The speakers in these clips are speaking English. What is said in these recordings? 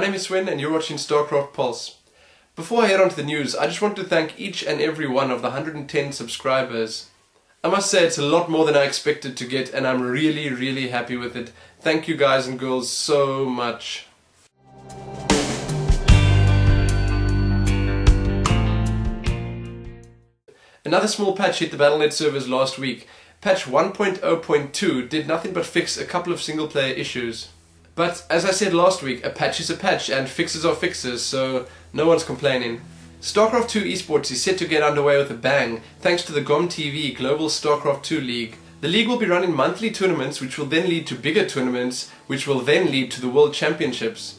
My name is Sven and you're watching Starcraft Pulse. Before I head on to the news, I just want to thank each and every one of the 110 subscribers. I must say it's a lot more than I expected to get and I'm really happy with it. Thank you guys and girls so much. Another small patch hit the Battle.net servers last week. Patch 1.0.2 did nothing but fix a couple of single player issues. But as I said last week, a patch is a patch and fixes are fixes, so no one's complaining. Starcraft 2 esports is set to get underway with a bang thanks to the GomTV Global Starcraft 2 League. The league will be running monthly tournaments which will then lead to bigger tournaments which will then lead to the World Championships.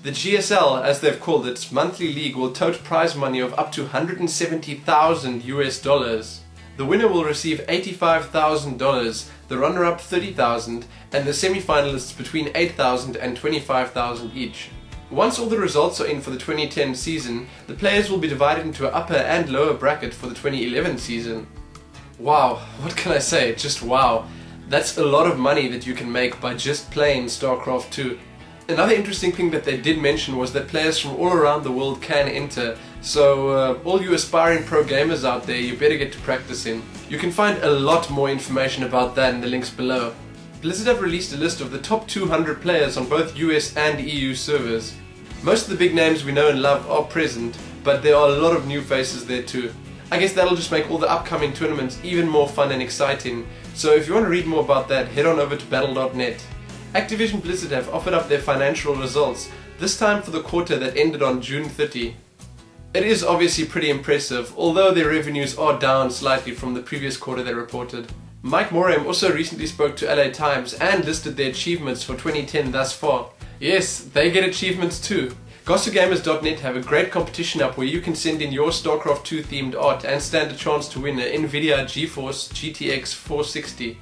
The GSL, as they've called it, monthly league will tote prize money of up to $170,000 US. The winner will receive $85,000, the runner-up $30,000, and the semi-finalists between $8,000 and $25,000 each. Once all the results are in for the 2010 season, the players will be divided into an upper and lower bracket for the 2011 season. Wow, what can I say? Just wow. That's a lot of money that you can make by just playing StarCraft 2. Another interesting thing that they did mention was that players from all around the world can enter, so all you aspiring pro gamers out there, you better get to practicing. You can find a lot more information about that in the links below. Blizzard have released a list of the top 200 players on both US and EU servers. Most of the big names we know and love are present, but there are a lot of new faces there too. I guess that'll just make all the upcoming tournaments even more fun and exciting, so if you want to read more about that, head on over to battle.net. Activision Blizzard have offered up their financial results, this time for the quarter that ended on June 30. It is obviously pretty impressive, although their revenues are down slightly from the previous quarter they reported. Mike Morhaime also recently spoke to LA Times and listed their achievements for 2010 thus far. Yes, they get achievements too. GossoGamers.net have a great competition up where you can send in your StarCraft 2 themed art and stand a chance to win an Nvidia GeForce GTX 460.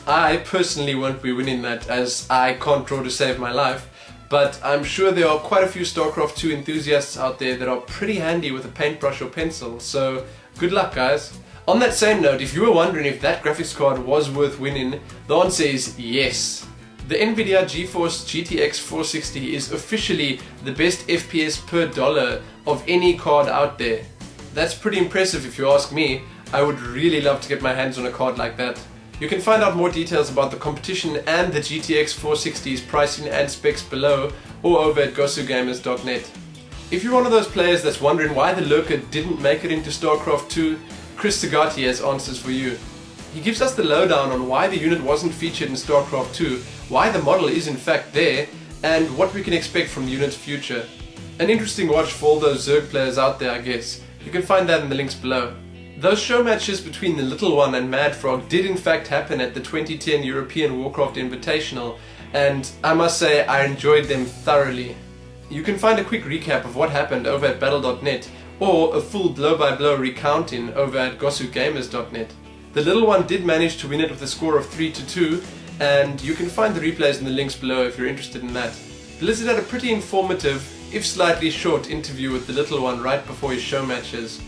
I personally won't be winning that as I can't draw to save my life, but I'm sure there are quite a few StarCraft 2 enthusiasts out there that are pretty handy with a paintbrush or pencil, so good luck guys. On that same note, if you were wondering if that graphics card was worth winning, the answer is yes. The Nvidia GeForce GTX 460 is officially the best FPS per dollar of any card out there. That's pretty impressive if you ask me. I would really love to get my hands on a card like that. You can find out more details about the competition and the GTX 460's pricing and specs below or over at GossoGamers.net. If you're one of those players that's wondering why the Lurker didn't make it into StarCraft 2, Chris Sagati has answers for you. He gives us the lowdown on why the unit wasn't featured in StarCraft 2, why the model is in fact there, and what we can expect from the unit's future. An interesting watch for all those Zerg players out there, I guess. You can find that in the links below. Those show matches between the Little One and Mad Frog did in fact happen at the 2010 European Warcraft Invitational, and I must say I enjoyed them thoroughly. You can find a quick recap of what happened over at battle.net, or a full blow-by-blow recounting over at GossoGamers.net. The Little One did manage to win it with a score of 3-2, and you can find the replays in the links below if you're interested in that. Blizzard had a pretty informative, if slightly short, interview with the Little One right before his show matches.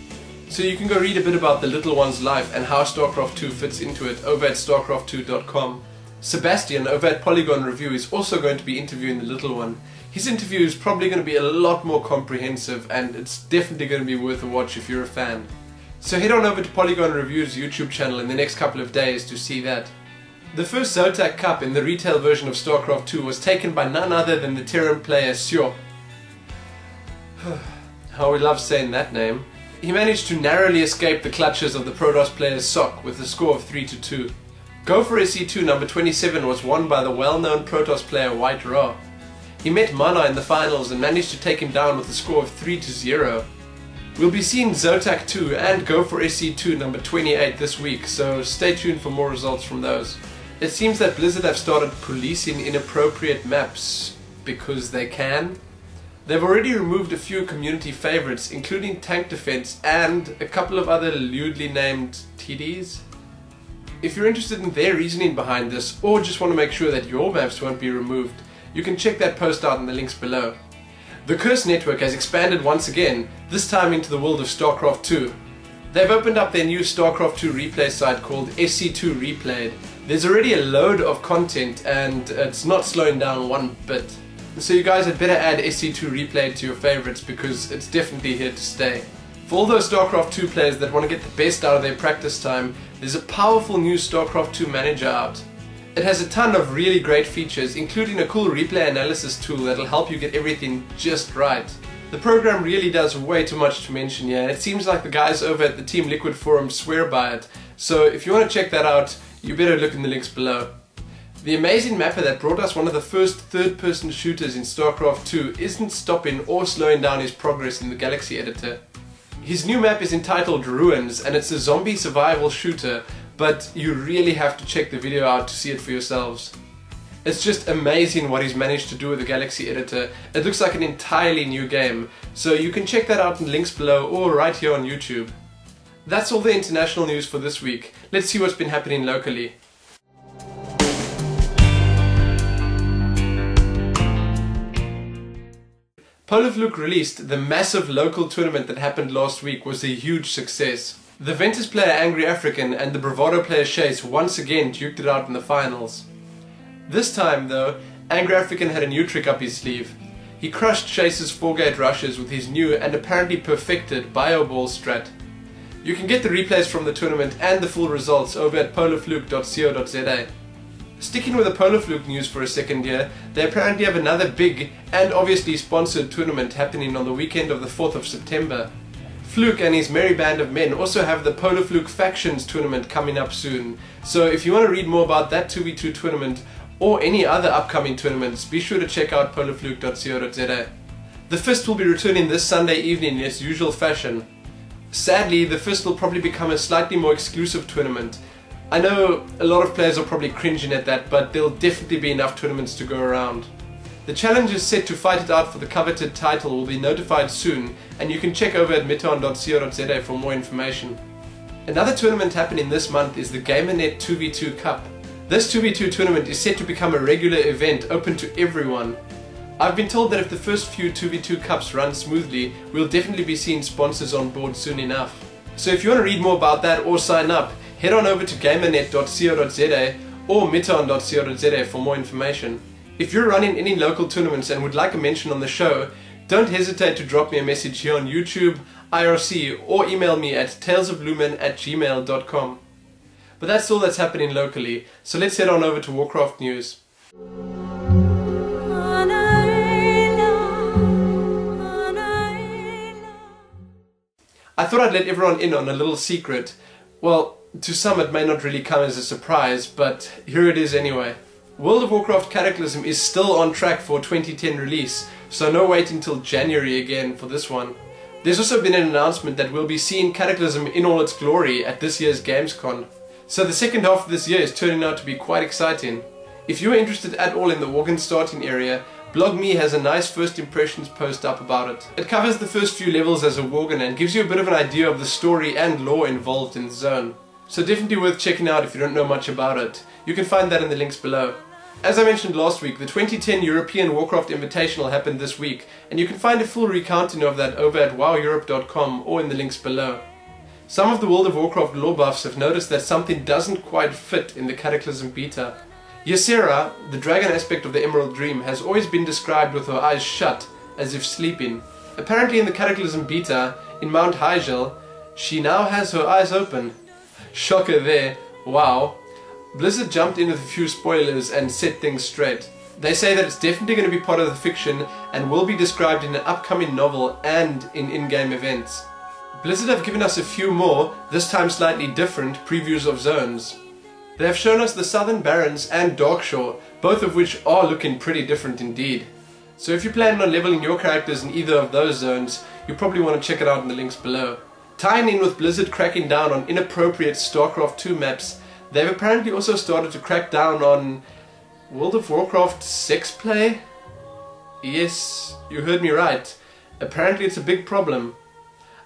So you can go read a bit about the Little One's life and how StarCraft 2 fits into it over at starcraft2.com. Sebastian over at Polygon Review is also going to be interviewing the Little One. His interview is probably going to be a lot more comprehensive and it's definitely going to be worth a watch if you're a fan. So head on over to Polygon Review's YouTube channel in the next couple of days to see that. The first Zotac Cup in the retail version of StarCraft 2 was taken by none other than the Terran player Sio. How we love saying that name. He managed to narrowly escape the clutches of the Protoss player's Sock with a score of 3-2. Go for SE2 number 27 was won by the well-known Protoss player White Ra. He met Mana in the finals and managed to take him down with a score of 3-0. We'll be seeing Zotac 2 and Go for SE2 number 28 this week, so stay tuned for more results from those. It seems that Blizzard have started policing inappropriate maps because they can. They've already removed a few community favorites, including Tank Defense and a couple of other lewdly named TDs. If you're interested in their reasoning behind this, or just want to make sure that your maps won't be removed, you can check that post out in the links below. The Curse Network has expanded once again, this time into the world of StarCraft 2. They've opened up their new StarCraft 2 replay site called SC2 Replayed. There's already a load of content and it's not slowing down one bit. So you guys had better add SC2 Replay to your favorites because it's definitely here to stay. For all those Starcraft 2 players that want to get the best out of their practice time, there's a powerful new Starcraft 2 manager out. It has a ton of really great features, including a cool replay analysis tool that'll help you get everything just right. The program really does way too much to mention here, and it seems like the guys over at the Team Liquid forum swear by it, so if you want to check that out, you better look in the links below. The amazing mapper that brought us one of the first third-person shooters in Starcraft 2 isn't stopping or slowing down his progress in the Galaxy editor. His new map is entitled Ruins, and it's a zombie survival shooter, but you really have to check the video out to see it for yourselves. It's just amazing what he's managed to do with the Galaxy editor. It looks like an entirely new game, so you can check that out in the links below or right here on YouTube. That's all the international news for this week. Let's see what's been happening locally. Polofluke released the massive local tournament that happened last week was a huge success. The Ventus player Angry African and the Bravado player Chase once again duked it out in the finals. This time though, Angry African had a new trick up his sleeve. He crushed Chase's 4-gate rushes with his new and apparently perfected Bioball strat. You can get the replays from the tournament and the full results over at polofluke.co.za. Sticking with the Polofluke news for a second here, they apparently have another big and obviously sponsored tournament happening on the weekend of the 4th of September. Fluke and his merry band of men also have the Polofluke Factions tournament coming up soon, so if you want to read more about that 2v2 tournament or any other upcoming tournaments, be sure to check out polofluke.co.za. The Fist will be returning this Sunday evening in its usual fashion. Sadly, the Fist will probably become a slightly more exclusive tournament. I know a lot of players are probably cringing at that, but there'll definitely be enough tournaments to go around. The challengers set to fight it out for the coveted title will be notified soon, and you can check over at miton.co.za for more information. Another tournament happening this month is the GamerNet 2v2 Cup. This 2v2 tournament is set to become a regular event open to everyone. I've been told that if the first few 2v2 Cups run smoothly, we'll definitely be seeing sponsors on board soon enough. So if you want to read more about that or sign up, head on over to gamernet.co.za or miton.co.za for more information. If you're running any local tournaments and would like a mention on the show, don't hesitate to drop me a message here on YouTube, IRC, or email me at talesoflumin@gmail.com. But that's all that's happening locally, so let's head on over to Warcraft news. I thought I'd let everyone in on a little secret. Well, to some it may not really come as a surprise, but here it is anyway. World of Warcraft Cataclysm is still on track for 2010 release, so no wait until January again for this one. There's also been an announcement that we'll be seeing Cataclysm in all its glory at this year's GamesCon. So the second half of this year is turning out to be quite exciting. If you're interested at all in the Worgen starting area, BlogMe has a nice first impressions post up about it. It covers the first few levels as a Worgen and gives you a bit of an idea of the story and lore involved in the zone. So definitely worth checking out if you don't know much about it. You can find that in the links below. As I mentioned last week, the 2010 European Warcraft Invitational happened this week, and you can find a full recounting of that over at woweurope.com or in the links below. Some of the World of Warcraft lore buffs have noticed that something doesn't quite fit in the Cataclysm beta. Ysera, the dragon aspect of the Emerald Dream, has always been described with her eyes shut, as if sleeping. Apparently in the Cataclysm beta, in Mount Hyjal, she now has her eyes open. Shocker there, wow. Blizzard jumped in with a few spoilers and set things straight. They say that it's definitely going to be part of the fiction and will be described in an upcoming novel and in in-game events. Blizzard have given us a few more, this time slightly different, previews of zones. They have shown us the Southern Barrens and Darkshore, both of which are looking pretty different indeed. So if you plan on leveling your characters in either of those zones, you probably want to check it out in the links below. Tying in with Blizzard cracking down on inappropriate Starcraft 2 maps, they've apparently also started to crack down on World of Warcraft sex play? Yes, you heard me right. Apparently it's a big problem.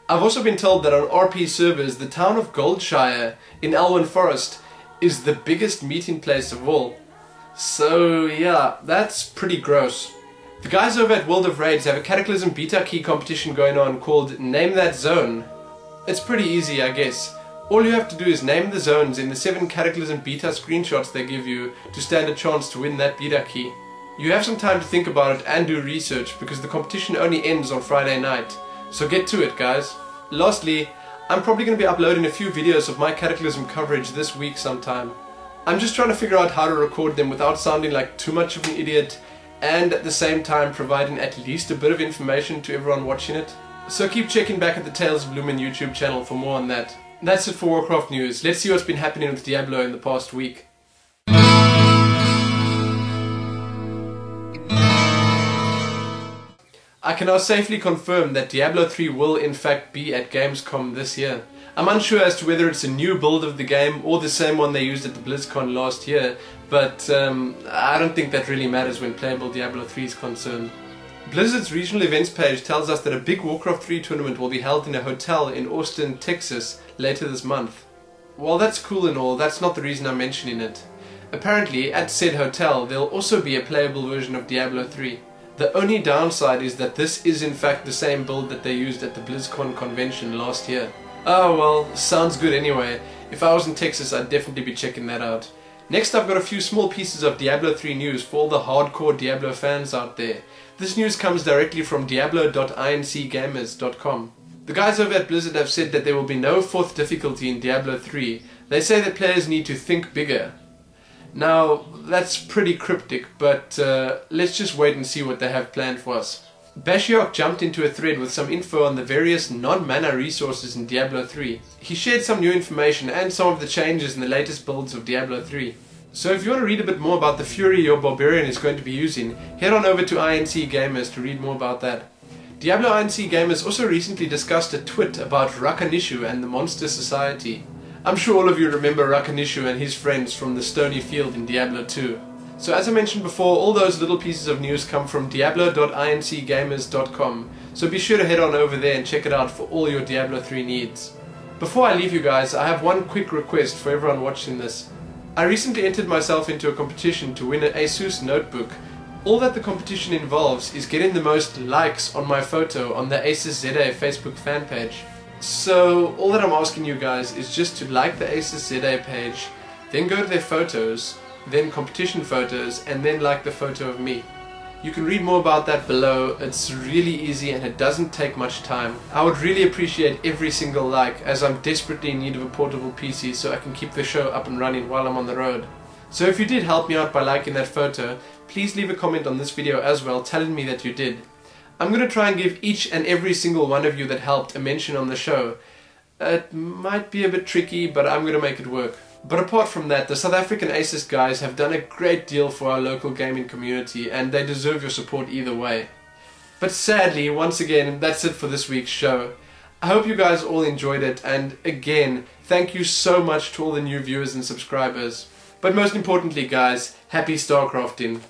I've also been told that on RP servers, the town of Goldshire in Elwyn Forest is the biggest meeting place of all. So yeah, that's pretty gross. The guys over at World of Raids have a Cataclysm beta key competition going on called Name That Zone. It's pretty easy, I guess. All you have to do is name the zones in the 7 Cataclysm beta screenshots they give you to stand a chance to win that beta key. You have some time to think about it and do research because the competition only ends on Friday night. So get to it, guys. Lastly, I'm probably going to be uploading a few videos of my Cataclysm coverage this week sometime. I'm just trying to figure out how to record them without sounding like too much of an idiot and at the same time providing at least a bit of information to everyone watching it. So keep checking back at the Tales of Lumin YouTube channel for more on that. That's it for Warcraft news. Let's see what's been happening with Diablo in the past week. I can now safely confirm that Diablo 3 will in fact be at GamesCom this year. I'm unsure as to whether it's a new build of the game or the same one they used at the BlizzCon last year, but I don't think that really matters when playable Diablo 3 is concerned. Blizzard's regional events page tells us that a big Warcraft 3 tournament will be held in a hotel in Austin, Texas later this month. While that's cool and all, that's not the reason I'm mentioning it. Apparently, at said hotel, there'll also be a playable version of Diablo 3. The only downside is that this is in fact the same build that they used at the BlizzCon convention last year. Oh well, sounds good anyway. If I was in Texas, I'd definitely be checking that out. Next, I've got a few small pieces of Diablo 3 news for all the hardcore Diablo fans out there. This news comes directly from diablo.incgamers.com. The guys over at Blizzard have said that there will be no 4th difficulty in Diablo 3. They say that players need to think bigger. Now, that's pretty cryptic, but let's just wait and see what they have planned for us. Bashiok jumped into a thread with some info on the various non-mana resources in Diablo 3. He shared some new information and some of the changes in the latest builds of Diablo 3. So if you want to read a bit more about the fury your barbarian is going to be using, head on over to INC Gamers to read more about that. Diablo INC Gamers also recently discussed a twit about Rakanishu and the Monster Society. I'm sure all of you remember Rakanishu and his friends from the Stony Field in Diablo 2. So as I mentioned before, all those little pieces of news come from diablo.incgamers.com, so be sure to head on over there and check it out for all your Diablo 3 needs. Before I leave you guys, I have one quick request for everyone watching this. I recently entered myself into a competition to win an Asus notebook. All that the competition involves is getting the most likes on my photo on the Asus ZA Facebook fan page. So all that I'm asking you guys is just to like the Asus ZA page, then go to their photos, then competition photos, and then like the photo of me. You can read more about that below. It's really easy and it doesn't take much time. I would really appreciate every single like, as I'm desperately in need of a portable PC so I can keep the show up and running while I'm on the road. So if you did help me out by liking that photo, please leave a comment on this video as well telling me that you did. I'm going to try and give each and every single one of you that helped a mention on the show. It might be a bit tricky, but I'm going to make it work. But apart from that, the South African Asus guys have done a great deal for our local gaming community and they deserve your support either way. But sadly, once again, that's it for this week's show. I hope you guys all enjoyed it, and again, thank you so much to all the new viewers and subscribers. But most importantly guys, happy Starcrafting.